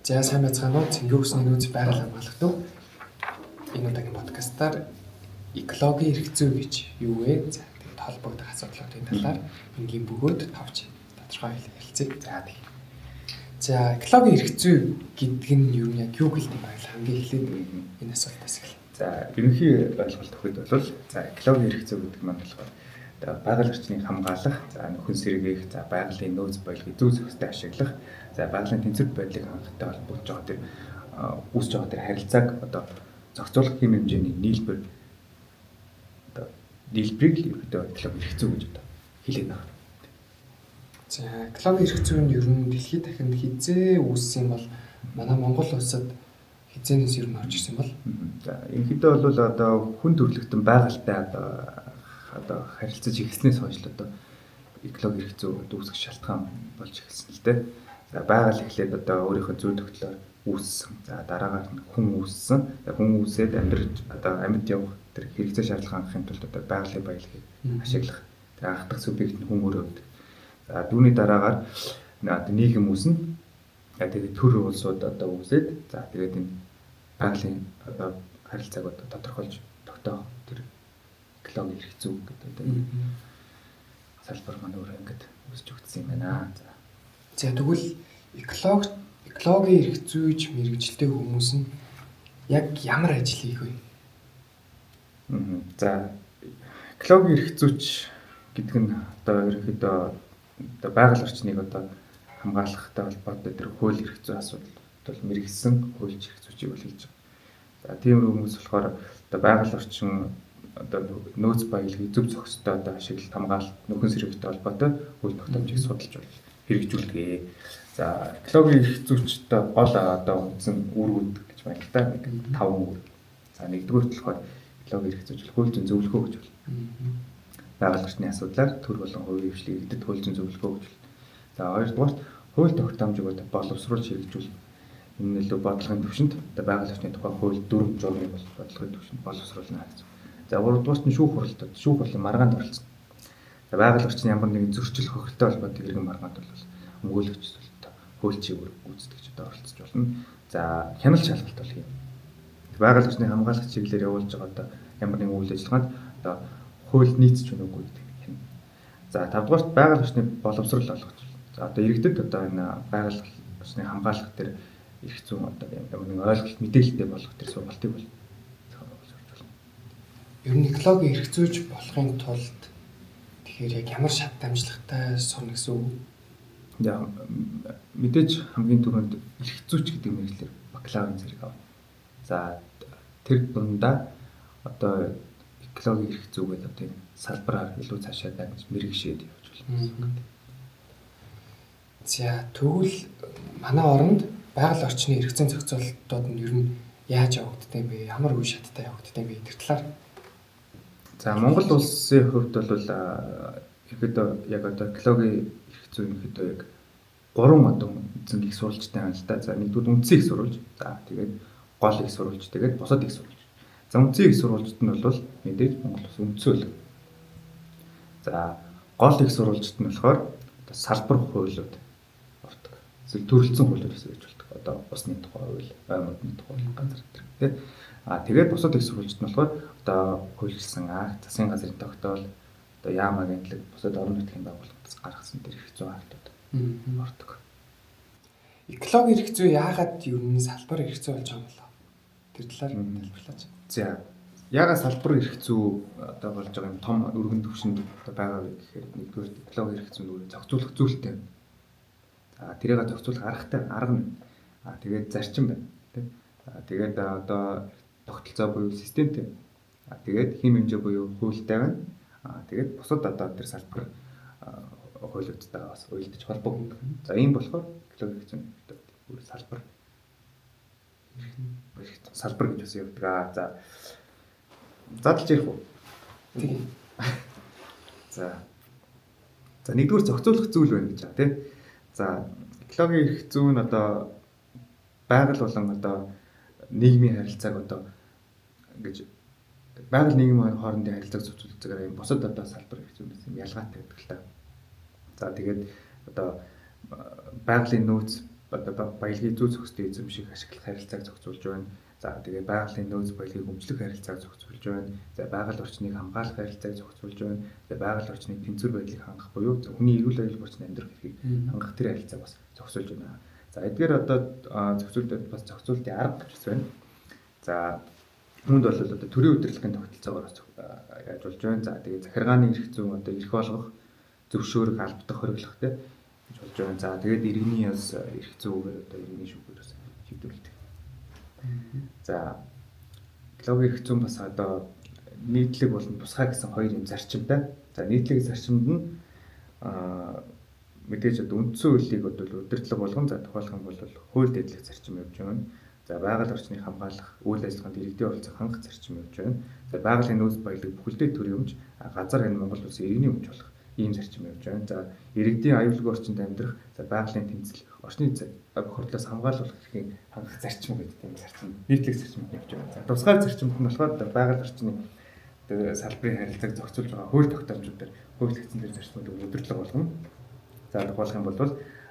За сайн байцгаана уу? Цэнгүү усны нөөц байгаль хамгаалалт уу? Энэ удаагийн подкастаар экологийн эрх зүй гэж юу вэ? За тэгээд холбогдох асуудлуудын талаар энгийн бөгөөд товч тодорхой хэлцээ. За тийм. За экологийн эрх зүй гэдэг нь юу яг юу гэлт юм байл хамгийн эхлээд энэ асуултаас эхэллээ. За ерөнхий ойлголт өгөхөд бол за экологийн эрх зүй гэдэг маань болохоор байгаль орчныг хамгаалах, за нөхөн сэргээх, за байгалийн нөөц бодлогыг зөв зөвхөстэй ашиглах, за байгалийн тэнцвэр байдлыг хангахтай холбогдож байгаа тэр үүсэж байгаа тэр харилцааг одоо зохицуулах хэм хэмжээний нийлбэр одоо нийлбэрийг ерөнхийдөө экологийн эрх зүй гэж одоо хэлээд байна. За экологийн эрх зүй нь ер нь дэлхийд дахинд хизээ үүссэн бол манай Монгол улсад хизээнээс ер нь орж ирсэн бол за ерөнхийдөө бол одоо хүн төрөлхтөн байгальтай одоо харилцаж эхэлснээс хойш л одоо экологийн эрх зүй үүсгэх шалтгаан болж эхэлсэн л дээ. За байгаль эхлээд одоо өөрийнхөө зүй тогтлоор үүссэн. За дараагаар нь хүн үүссэн. Хүн үүсээд амьд явах тэр хэрэгцээ шаардлага хангахын тулд одоо байгалийн баялагийг ашиглах. Тэр анх дахь субъект нь хүн өөрөө байдаг. За түүний дараагаар нийгэм үүснэ. Тэгээд төр улсууд одоо үүсээд за тэгээд энэ байгалийн одоо харилцааг одоо тодорхойлж тогтоох тэр экологийн эрх зүй гэдэг салбар маань өөрөө ингэж үүсэж өгдсөн юм байна. За тэгвэл экологийн эрх зүйж мэргэжилтэй хүмүүс нь яг ямар ажил хийх вэ? За экологийн эрх зүйч гэдэг нь одоо ерөнхийдөө одоо байгаль орчныг одоо хамгаалахтай холбоотой тэр хууль эрх зүй асуудал бол мэргэжсэн хуульч эрх зүйчийг бол хийж байгаа. За тийм хүмүүс болохоор одоо байгаль орчин одоо нөөц баялагийг зөв зохистой одоо ашиглалт хамгаалалт нөхөн сэргээгтэй холбоотой хууль тогтоомжийг судалж бол хэрэгжүүлдэг. За экологийн эрх зүйчтэй гол одоо үндсэн үүргүүд гэж байна л да. Нэг 5 үүрэг. За нэгдүгээр болохоор экологийн эрх зүйч хууль зүйн зөвлөгөө гэж байна. Байгаль орчны асуудлаар төр болон хувийн хвшлийг эдэд хууль зүйн зөвлөгөө гэж байна. За хоёрдугаар хууль тогтоомжийг одоо боловсруулж хэрэгжүүл. Энэ нь илүү бодлогын түвшинд одоо байгаль орчны тухай хууль дүрм журмыг бол бодлогын түвшинд боловсруулна гэж. За гуравдугаар нь шүүх хуралдад шүүх болон маргаанд оролцсон. За байгаль орчны ямар нэгэн зөрчил хохиролтой холбоотой иргэн маргаанд бол өмгөөлөгч хуульчийн гүйцэтгэгчид оролцож болно. За хяналт шалгалт бол юм. Байгаль орчны хамгаалах чиглэлээр явуулж байгаа одоо ямар нэгэн үйл ажиллагаанд одоо хууль нийцэж байна уугүй гэдэг юм. За тавдугаарт байгаль орчны боловсрол олгож. За одоо иргэдэд одоо энэ байгаль орчны хамгаалах тэр эрх зүйн одоо ямар нэгэн ойлголт мэдээлэлтэй болгох тэр сургалтыг бол ер нь экологийн эрх зүйж болохын тулд тэгэхээр яг ямар шат дамжлагтай сурна гэсэн үг? За мэдээж хамгийн түрүүнд эрх зүйч гэдэг мэрлэлээр бакалаврын зэрэг авна. За тэр дундаа одоо экологийн эрх зүйгээд одоо энэ салбараар илүү цаашаа дагж мэргэшээд явж болно. За тэгвэл манай оронд байгаль орчны эрх зүйн зохицуулалтууд нь ер нь яаж явагддаг юм бэ? Ямар үе шаттай явагддаг юм бэ гэдэг талаар? За Монгол улсын хувьд бол ерөөдөө яг одоо экологийн эрх зүй ерөөдөө яг 3 одоо үндсэн их сурвалжтай байна л да. За нэгдүгээр үндсэн их сурвалж, за тэгээд гол их сурвалж, тэгээд бусад их сурвалж. За үндсэн их сурвалжт нь бол мэдээж Монгол улс үндсөөл. За гол их сурвалжт нь болохоор одоо салбар хуулиуд ордог. Эсвэл төрөлцсөн хуулиуд гэж болдог. Одоо усны тухай хууль, бай модны тухай газар тийм. Тэгээд бусад их сурвалжт нь болохоор одоо хуульчилсан акт, засгийн газрын тогтоол, одоо яам агентлаг, бусад орон нутгийн байгууллагаас гаргасан тэр эрх зүйн актууд ордог. Экологийн эрх зүй яагаад ер нь салбар эрх зүй болж байгаа юм болоо? Тэр талаар тайлбарлаач. За яагаад салбар эрх зүй одоо болж байгаа юм том өргөн түвшинд одоо байгаа вэ гэхээр нэгдүгээр экологийн эрх зүйн өөрө зохицуулах зүйлтэй. За тэрийг зохицуулах арга нь. Тэгээд зарчим байна. Тэгээд одоо тогтолцоо буюу системтэй. Тэгээд хэм хэмжээ буюу хуультай байна. Тэгээд бусад одоо тэр салбар хуулиудтай бас уялдаж холбогддог. За ийм болохоор экологийн эрх зүйн өөр салбар гэж бас явдаг. За задлж ярих уу? Тийм. За нэгдүгээр зохицуулах зүйл байна гэж байгаа тийм. За экологийн эрх зүй нь одоо байгаль болон одоо нийгмийн харилцааг одоо гэж байгаль нийгмийн хоорондын харилцааг зохицуулдаг юм бусад одоо салбар эрх зүйнээс юм ялгаатай байдаг л та. За тэгээд одоо байгалийн нөөц баялагын зүй зохистой эзэмших ашиглах харилцааг зохицуулж байна. За тэгээд байгалийн нөөц баялагыг өмчлөх харилцааг зохицуулж байна. За байгаль орчныг хамгаалах харилцааг зохицуулж байна. Тэгээд байгаль орчныг тэнцвэр байдлыг хангах буюу хүний эрүүл аюул орчны амьдрах эрхийг хангах тэр харилцааг бас зохицуулж байна. За эдгээр одоо зохицуултын арга гэж байна. За үүнд бол одоо төрийн удирдлагын тогтолцоогоор яаж болж байна. За тэгээд захиргааны эрх зүйн одоо эрх болгох, зөвшөөрөх, албадах, хориглох гэж болж байна. За тэгээд иргэний бас эрх зүйгээр одоо иргэний шүүхээрээс шийдвэрлэдэг. За экологийн эрх зүйн бас одоо нийтлэг болон тусгай гэсэн хоёр юм зарчимтай. За нийтлэг зарчимд нь мэдээж одоо үндсэн хуулийг одоо удирдлага болгон за тухайлах юм бол хууль дэдлэх зарчим явж байна. За байгаль орчныг хамгаалах, үйл ажиллагаанд иргэдийн оролцоог хангах зарчим явж байна. За байгалийн нөөц баялаг бүхэлдээ төрийн өмч, газар хань Монгол улсын иргэний өмч болох ийм зарчим явж байна. За иргэдийн аюулгүй орчинд амьдрах, за байгалийн тэнцэл, орчны бохирдлоос хамгаалуулах эрхийг хангах зарчим гэдэг ийм зарчим нийтлэг зарчим явж байна. За тусгай зарчимд нь болохоор байгаль орчны салбарын харилцааг зохицуулж байгаа хууль тогтоомжуудаар хуулигдсан тэр зарчмуудыг удирдлага болгоно. За тухайлах юм бол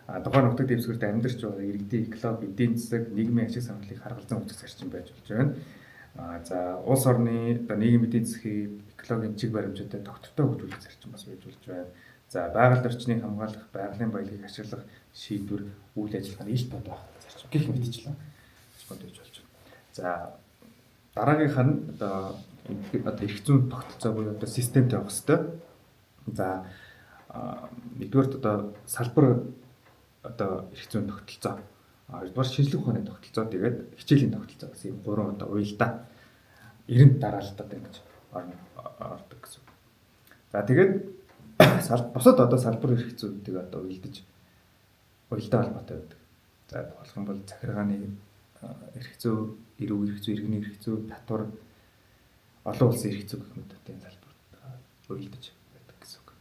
тухайн нутаг дэвсгэрт амьдарч байгаа иргэдийн экологи, эдийн засаг, нийгмийн ашиг сонирхлыг харгалзан үзэх зарчим байж болж байна. За улс орны нийгмийн эдийн засгийн экологийн чиг баримжаатай тогтвортой хөгжүүлэх зарчим бас байж болж байна. За байгаль орчныг хамгаалах, байгалийн баялагийг ашиглах шийдвэр, үйл ажиллагааны ил тод байх зарчим гэх мэтчлэн зарчмууд байж болж байна. За дараагийнх нь одоо эрх зүйн тогтолцоо буюу одоо системтэй явах хэрэгтэй. За нэгдүгээр одоо салбар одоо эрх зүйн тогтолцоо, хоёрдугаар шинжлэх ухааны тогтолцоо, тэгээд хичээлийн тогтолцоо гэсэн ийм гурван одоо уялдаа 90 дараалтад ингэж ордог гэсэн. За тэгээд бусад одоо салбар эрх зүйнүүдийг одоо уялдаа холбоотой байдаг. За болох юм бол захиргааны эрх зүй, эрүүг эрх зүй, иргэний эрх зүй, татвар, олон улсын эрх зүй гэх мэт энэ салбарт уялдаж байдаг гэсэн үг.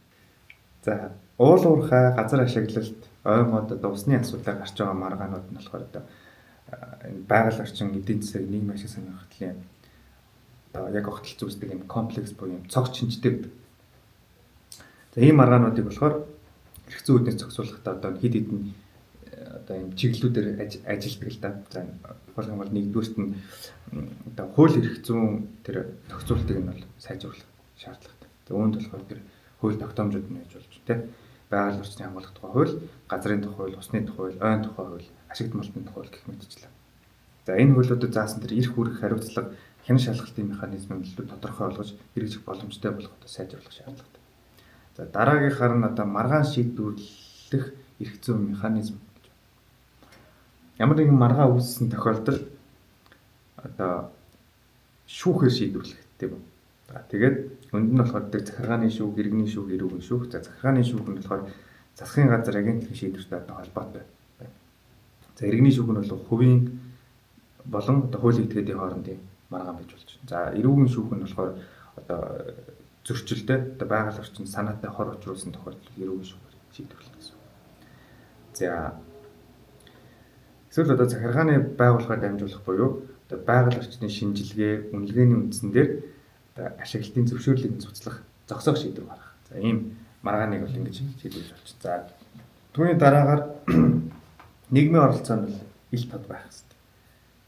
За уул уурхай, газар ашиглалт, ой мод одоо усны асуудал гарч байгаа маргаанууд нь болохоор одоо энэ байгаль орчин, эдийн засаг, нийгмийн ашиг сонирхлын одоо яг огтлц үүсдэг юм комплекс буюу юм цогц шинжтэй гэдэг. За ийм маргаануудыг болохоор эрх зүйн үүднээс зохицуулахдаа одоо хэд хэдэн одоо юм чиглэлүүдээр ажилладаг л да. За болох юм бол нэгдүгээрт нь одоо хууль эрх зүйн тэр зохицуултыг нь бол сайжруулах шаардлагатай. За үүнд болохоор тэр хууль тогтоомжууд нь байж болж тийм байгаль орчны хамгаалах тухай хууль, газрын тухай хууль, усны тухай хууль, ойн тухай хууль, ашигт малтны тухай хууль гэх мэтчлээ. За энэ хуулиудад заасан тэр эрх үүрэг хариуцлага, хянах шалгалтын механизмыг тодорхой болгож хэрэгжих боломжтой болох одоо сайжруулах шаардлагатай. За дараагийнхаар нь одоо маргаан шийдвэрлэх эрх зүйн механизм гэж. Ямар нэгэн маргаа үүссэн тохиолдолд одоо шүүхээр шийдвэрлэх гэдэг юм. За тэгээд өнд нь болохоор захиргааны шүүх, иргэний шүүх, эрүүгийн шүүх. За захиргааны шүүх нь болохоор засгийн газар агентлагийн шийдвэртэй одоо холбоотой байна. За иргэний шүүх нь бол хувийн болон одоо хуулийн этгээдийн хоорондын маргаан байж болж байна. За эрүүгийн шүүх нь болохоор одоо зөрчилтэй одоо байгаль орчинд санаатай хор учруулсан тохиолдолд эрүүгийн шүүхээр шийдвэрлэх гэсэн. За эсвэл одоо захиргааны байгууллагаар дамжуулах буюу одоо байгаль орчны шинжилгээ, үнэлгээний үндсэн дээр ашиглалтын зөвшөөрлийг цуцлах, зогсоох шийдвэр гаргах. За ийм маргааныг бол ингэж шийдвэрлэж болж. За түүний дараагаар нийгмийн оролцоо нь ил тод байх хэрэгтэй.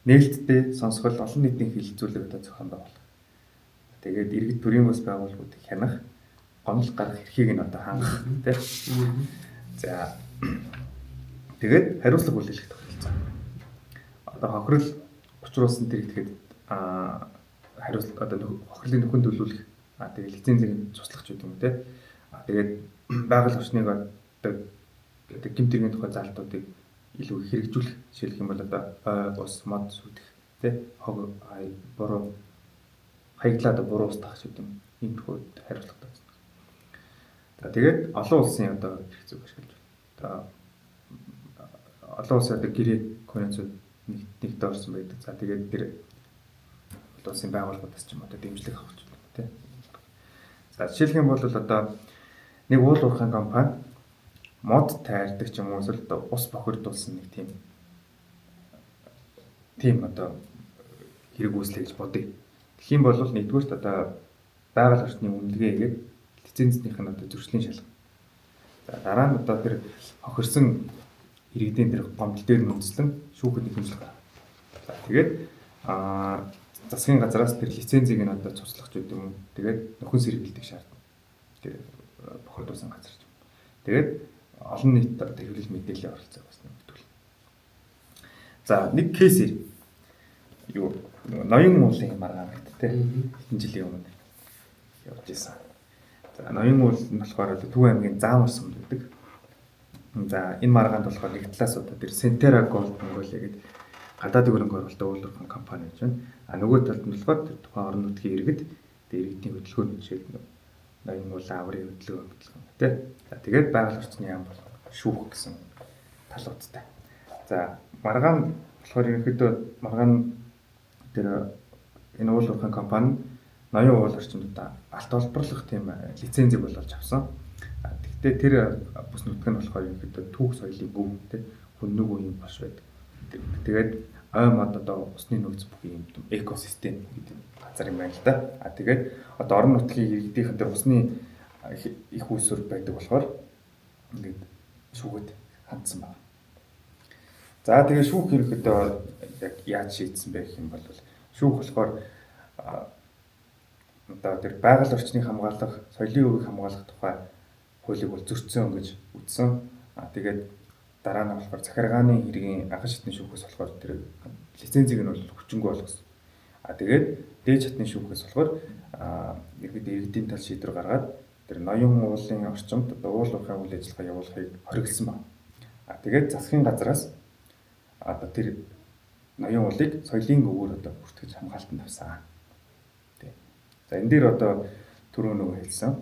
Нээлттэй сонсгол, олон нийтийн хилцүүлэг одоо зохион байгуулах. Тэгээд иргэд төрийн бас байгууллагуудыг хянах, гомдол гарах эрхийг нь одоо хангах тийм. За тэгээд хариуцлага хүлээлгэх тогтолцоо. Одоо хохирол учруулсан тэр ихэд хариуцлага одоо хохирлын нөхөн төлөвлөх тэгээд лицензийг цуслах ч гэдэг юм те. Тэгээд байгаль орчныг одоо гэмт хэргийн тухай заалтуудыг илүү хэрэгжүүлэх жишээлх юм бол одоо ус мод сүдэх те хог буруу хаяглаад буруу устгах гэдэг юм. Ийм тохиолдолд хариуцлага тавьсан. За тэгээд олон улсын одоо эрх зүйг ашиглаж байна. Одоо олон улсын одоо гэрээ конвенцууд нэгдээ орсон байдаг. За тэгээд тэр олон улсын байгууллагуудаас ч юм одоо дэмжлэг авах ч юм тийм. За жишээлх юм бол одоо нэг уул уурхайн компани мод тайрдаг ч юм уу эсвэл одоо ус бохирдуулсан нэг тийм одоо хэрэг үүслэе гэж бодъё. Тэгэх юм бол нэгдүгээрт одоо байгаль орчны үнэлгээ хийгээд лицензийнх нь одоо зөрчлийн шалгал. За дараа нь одоо тэр хохирсон иргэдийн тэр гомдол дээр нь үндэслэн шүүхэд нэхэмжлэх гаргав. За тэгээд засгийн газраас тэр лицензийг нь одоо цуцлах ч гэдэг юм. Тэгээд нөхөн сэргийлдэг шаардна. Тэр бохирдуулсан газар ч юм. Тэгээд олон нийт одоо хэвлэл мэдээллийн оролцоо бас нэгдвэл. За нэг кейс юу ноён уулын маргаан гэдэг тийм хэдэн жилийн өмнө явж исэн. За ноён уул нь болохоор Төв аймгийн Заамар сумд гэдэг. За энэ маргаанд болохоор нэг талаас одоо тэр Centera Gold Mongolia гэдэг гадаадын хөрөнгө оруулалтад уулзсан компани гэж байна. А нөгөө талд нь болохоор тэр тухайн орон нутгийн иргэд тэр иргэдийн хөдөлгөөний жишээд ноён уул аврын хөдөлгөөн тийм. За тэгээд байгаль орчны яам болох шүүх гэсэн талуудтай. За маргаан болохоор ерөнхийдөө маргаан тэр энэ уул уурхайн компани ноён уул орчиндаа алт олборлох тийм лицензийг болж авсан. Гэхдээ тэр бүс нутг нь болохоор ерөнхийдөө түүх соёлын бүм тийм хүннэг үеийн бош байдаг. Тэгээд ой мод одоо усны нөөц бүхий юм экосистем гэдэг газар юм байна л да. Тэгээд одоо орон нутгийн иргэдийнхэн тэр усны их үүсвэр байдаг болохоор ингээд шүүхэд хандсан байна. За тэгээд шүүх ерөнхийдөө яг яаж шийдсэн бэ гэх юм бол шүүх болохоор одоо тэр байгаль орчныг хамгаалах, соёлын өвийг хамгаалах тухай хуулийг бол зөрчсөн гэж үздсэн. Тэгээд дараа нь болохоор захиргааны хэргийн анхан шатны шүүхээс болохоор тэр лицензийг нь бол хүчингүй болгосон. Тэгээд дээд шатны шүүхээс болохоор иргэдийн тал шийдвэр гаргаад тэр ноён уулын орчимд одоо уул уурхайн үйл ажиллагаа явуулахыг хориглосон байна. Тэгээд засгийн газраас одоо тэр ноён уулыг соёлын өвөөр одоо бүртгэж хамгаалтанд авсан. За энэ дээр одоо түрүү нөгөө хэлсэн.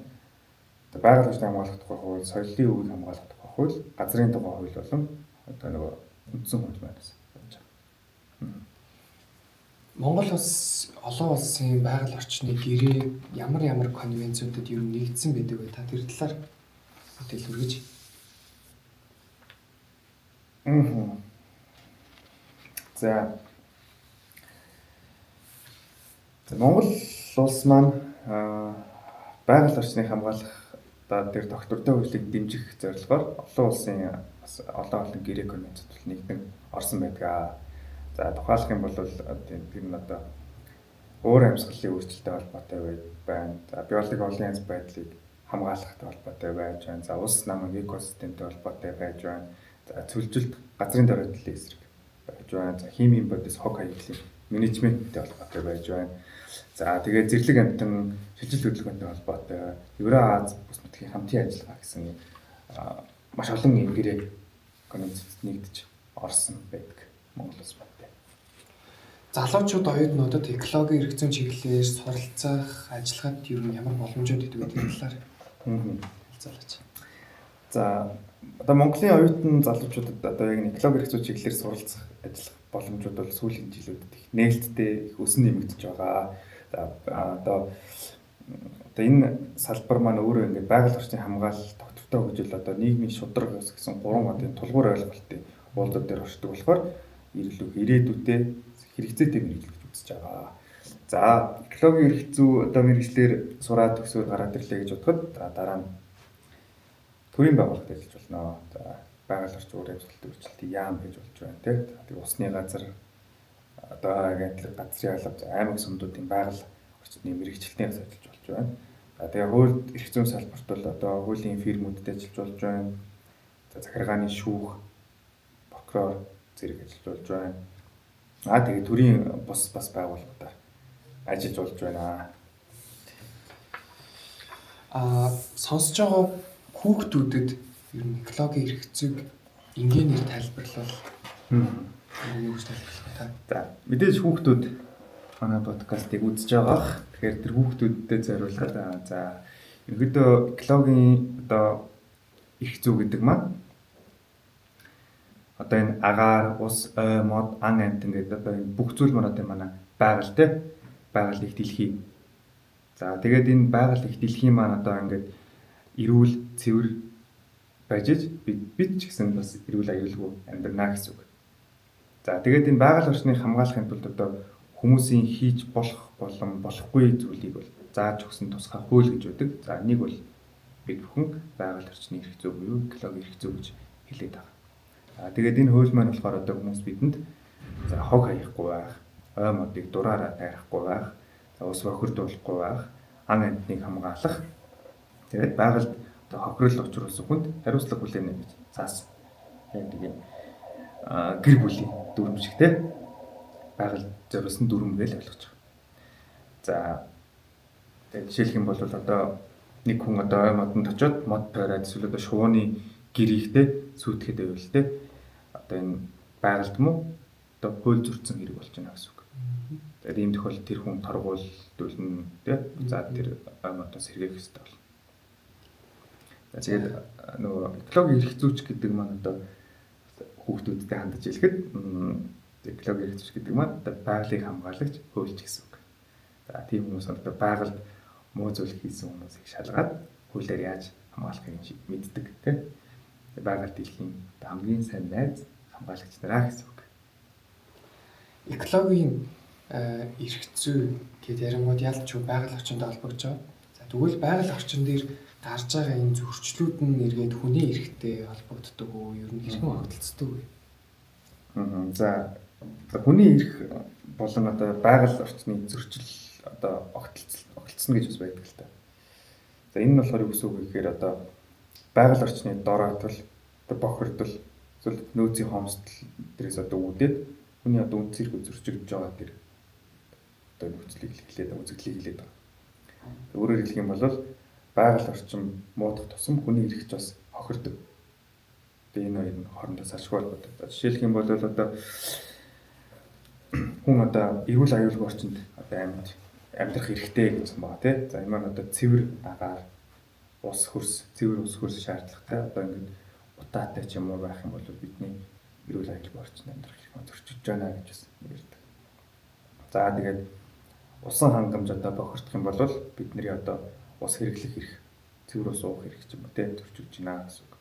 Одоо байгаль орчныг хамгаалах тухай хууль, соёлын өвийг хамгаалах тухай хууль, газрын тухай хууль болон одоо нөгөө үндсэн хууль байна. Монгол улс олон улсын байгаль орчны гэрээ ямар конвенцуудад ер нь нэгдсэн байдаг вэ? Та тэр талаар мэдээлэл өргөж. За Монгол улс маань байгаль орчныг хамгаалах одоо тэр доктортой хуулийг дэмжих зорилгоор олон улсын бас олон гэрээ конвенцэд нэгдэн орсон байдаг. За тухайлах юм бол тэр нь одоо өөр амьсгалын өөрчлөлттэй холбоотой байна. За биологийн олон янз байдлыг хамгаалахтай холбоотой байж байна. За ус намын экосистемтэй холбоотой байж байна. За цөлжилт газрын дөрөлтлийн эсрэг байж байна. За химийн бодис хог хаягдлын менежменттэй холбоотой байж байна. За тэгээд зэрлэг амтан шилжилт хөдөлгөөнтэй холбоотой Евразийн бүс нутгийн хамтын ажиллагаа гэсэн маш олон юм гэрээ конвенцэд нэгдэж орсон байдаг Монгол улс байна. Залуучууд оюутнуудад экологийн эрх зүйн чиглэлээр суралцах ажиллагаанд ер нь ямар боломжууд өгдөг гэдэг талаар хэлцүүлээч. За одоо Монголын оюутан залуучуудад одоо яг экологийн эрх зүйн чиглэлээр суралцах ажиллах боломжууд бол сүүлийн жилүүдэд их нээлттэй их өсөн нэмэгдэж байгаа. За одоо энэ салбар маань өөрөө ингээд байгаль орчны хамгаалалт тогтвортой хөгжил одоо нийгмийн шударга гэсэн 3 одын тулгуур ойлголтын уулзалт дээр оршдог болохоор ирээдүйдээ хэрэгцээтэй мэргэжил гэж үзэж байгаа. За экологийн эрх зүй одоо мэргэжлэр сураад төгсөөд гараад ирлээ гэж бодоход дараа нь төрийн байгууллагад ажиллаж болно. За байгаль орчин үр ажиллагааны үйлчлэлтийн яам гэж болж байна тийм. Тэгээ усны газар одоо агентлаг газрын алба аймаг сумдуудын байгаль орчны мэргэжилтнээс ажиллаж болж байна. За тэгээ хууль эрх зүйн салбарт бол одоо хуулийн фирмүүдэд ажиллаж болж байна. За захиргааны шүүх, прокурор зэрэг ажиллаж болж байна. Тэгээ төрийн бас байгууллагуудаар ажиллаж болж байна. Сонсож байгаа хүүхдүүдэд ер нь экологийн эрх зүйг энгийнээр тайлбарлал юу гэж тайлбарлах вэ? За мэдээж хүүхдүүд манай подкастыг үзэж байгаа. Тэгэхээр тэр хүүхдүүдэд зориулаад за ерөнхийдөө экологийн одоо эрх зүй гэдэг маань одоо энэ агаар, ус, ой, мод, ан амтан гэдэг одоо энэ бүх зүйл маань одоо манай байгаль те байгаль их дэлхий. За тэгээд энэ байгаль их дэлхий маань одоо ингээд эрүүл, цэвэр байж бид ч гэсэн бас эрүүл аюулгүй амьдрнаа гэсэн үг. За тэгээд энэ байгаль орчныг хамгаалахын тулд одоо хүмүүсийн хийж болох болон болохгүй зүйлийг бол зааж өгсөн тусгай хууль гэж үүдэг. За нэг бол бид бүхэн байгаль орчны эрх зүй буюу экологийн эрх зүй гэж хэлээд байгаа. Тэгээд энэ хууль маань болохоор одоо хүмүүс бидэнд за хог хаяхгүй байх, ой модыг дураараа тайрахгүй байх, за ус бохирдуулахгүй байх, ан амьтныг хамгаалах. Тэгээд байгальд одоо хохирол учруулсан хүнд хариуцлага хүлээнэ гэж цаасан. Тэгээд гэр бүлийн дүрм шиг те байгальд зориулсан дүрм гэж ойлгож байгаа. За тэгээд жишээлх юм бол одоо нэг хүн одоо ой модонд очиод мод тойроод эсвэл одоо шувууны гэрийхтэй сүйтгэхэд байвал те одоо энэ байгальд муу одоо хууль зөрчсөн хэрэг болж байна гэсэн үг. Тэгээд ийм тохиолдолд тэр хүн торгуулдуулна те за тэр ой модоос сэргээх хэрэгтэй болно. Тэгээд нөгөө экологийн эрх зүйч гэдэг маань одоо хүүхдүүдтэй хандаж хэлэхэд экологийн эрх зүйч гэдэг маань одоо байгалыг хамгаалагч хуульч гэсэн үг. За тийм хүмүүс одоо байгальд муу зүйл хийсэн хүмүүсийг шалгаад хуулиар яаж хамгаалахыг мэддэг тийм. Байгаль дэлхийн хамгийн сайн найз хамгаалагч нараа гэсэн үг. Экологийн эрх зүй гэдэг ярингууд ялч байгаль орчиндөө холбогдож байгаа. За тэгвэл байгаль орчин дээр гарч байгаа энэ зөрчлүүд нь эргээд хүний эрхтэй холбогддог уу? Ер нь хэрхэн холбогддог вэ? За хүний эрх болон одоо байгаль орчны зөрчил одоо огтлцсон гэж бас байдаг л та. За энэ нь болохоор юу гэсэн үг вэ гэхээр одоо байгаль орчны дороотол, одоо бохирдол, эсвэл нөөцийн хомсдол дээрээс одоо үүдээд хүний одоо үн цэрэг зөрчигдөж байгаа тэр одоо нөхцөлийг хэлээд үзэгдлийг хэлээд байгаа. Өөрөөр хэлэх юм бол байгаль орчин муудах тусам хүний эрх ч бас хохирдог. Тэгээ энэ хоёр нь хоорондоо салшгүй болдог. Жишээлх юм бол одоо хүн одоо эрүүл аюулгүй орчинд одоо амьдрах эрхтэй гэсэн байна тий. За энэ маань одоо цэвэр агаар, ус хөрс, цэвэр ус хөрс шаардлагатай. Одоо ингээд утаатай ч юм уу байх юм бол бидний эрүүл аюулгүй орчинд амьдрах эрх зөрчиж байна гэж бас ярьдаг. За тэгээд усан хангамж одоо бохирдох юм бол бидний одоо ус хэрэглэх эрх, цэвэр ус уух эрх ч юм уу тий зөрчиж байна гэсэн үг.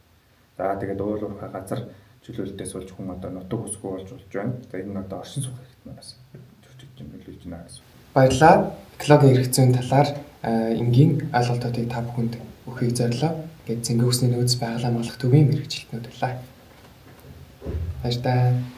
За тэгээд уул уурхай газар чөлөөлтөөс болж хүн одоо нутаг усгүй болж байна. За энэ нь одоо оршин суух эрхт манаас зөрчиж нөлөөлж байна гэсэн. Баярлалаа. Экологийн эрх зүйн талаар энгийн ойлголтуудыг та бүхэнд өгөхийг зорилоо. Ингээд Цэнгэр усны нөөц байгалаа хамгаалах төвийн мэргэжилтнүүд байлаа. Баярлалаа.